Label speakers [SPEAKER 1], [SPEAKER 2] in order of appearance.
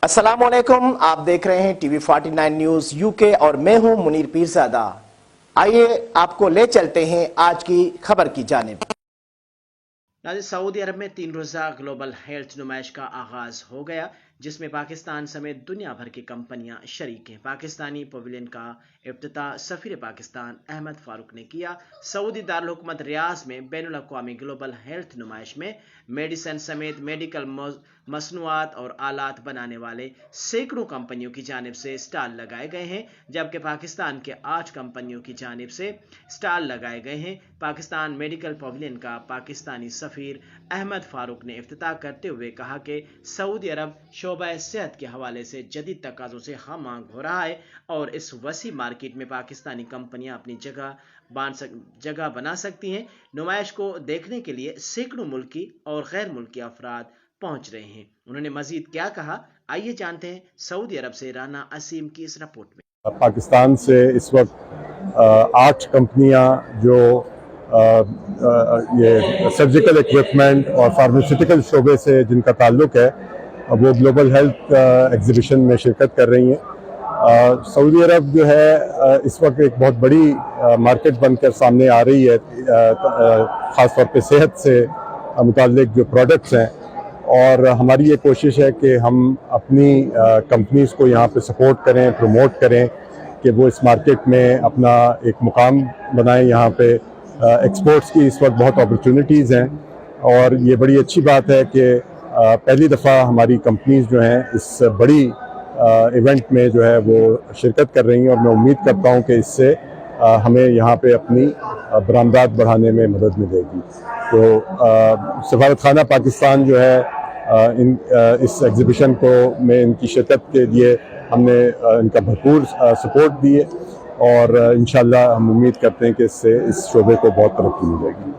[SPEAKER 1] अस्सलामुअलैकुम, आप देख रहे हैं टीवी 49 न्यूज यूके और मैं हूं मुनीर पीरजादा। आइए आपको ले चलते हैं आज की खबर की जानिब। सऊदी अरब में 3 रोज़ा ग्लोबल हेल्थ नुमाइश का आगाज हो गया, जिसमें पाकिस्तान समेत दुनिया भर की कंपनियां शरीक हैं। पाकिस्तानी पवेलियन का इफ्तिताह सफीर पाकिस्तान अहमद फारूक ने किया। सऊदी दारुल हुकूमत रियाज में बैनुल अक़वामी ग्लोबल हेल्थ नुमाइश में मेडिसिन समेत मेडिकल मसनूआत और आलात बनाने वाले सैकड़ों कंपनियों की जानिब से स्टॉल लगाए गए हैं, जबकि पाकिस्तान के 8 कंपनियों की जानिब से स्टॉल लगाए गए हैं। पाकिस्तान मेडिकल पवेलियन का पाकिस्तानी सफीर अहमद फारूक ने इफ्तिताह करते हुए कहा कि सऊदी अरब शोबा सेहत के हवाले से जदीद तकाज़ों से हम मांग हो रहा है और इस वसी मार्केट में पाकिस्तानी कंपनियां अपनी जगह बना सकती हैं। नुमाइश को देखने के लिए सैकड़ों मुल्की और गैर मुल्की अफराद पहुंच रहे हैं। उन्होंने मजीद क्या कहा, आइए जानते हैं सऊदी अरब से राना असीम की इस रिपोर्ट में।
[SPEAKER 2] पाकिस्तान से इस वक्त 8 कंपनियां जो ये सर्जिकल इक्विपमेंट और फार्मास्यूटिकल शोबे से जिनका ताल्लुक है, वो ग्लोबल हेल्थ एग्जीबिशन में शिरकत कर रही हैं। सऊदी अरब जो है इस वक्त एक बहुत बड़ी मार्केट बनकर सामने आ रही है, ख़ास तौर पे सेहत से मुताल्लिक जो प्रोडक्ट्स हैं, और हमारी ये कोशिश है कि हम अपनी कंपनीज़ को यहाँ पे सपोर्ट करें, प्रमोट करें कि वो इस मार्केट में अपना एक मुकाम बनाएं। यहाँ पे एक्सपोर्ट्स की इस वक्त बहुत अपॉर्चुनिटीज़ हैं और ये बड़ी अच्छी बात है कि पहली दफ़ा हमारी कंपनीज़ जो हैं इस बड़ी इवेंट में जो है वो शिरकत कर रही हैं, और मैं उम्मीद करता हूँ कि इससे हमें यहाँ पे अपनी बरामदात बढ़ाने में मदद मिलेगी। तो सफारत खाना पाकिस्तान जो है इस एग्ज़िबिशन में इनकी शिरकत के लिए हमने इनका भरपूर सपोर्ट दी है, और इंशाल्लाह हम उम्मीद करते हैं कि इससे इस शोबे को बहुत तरक्की मिलेगी।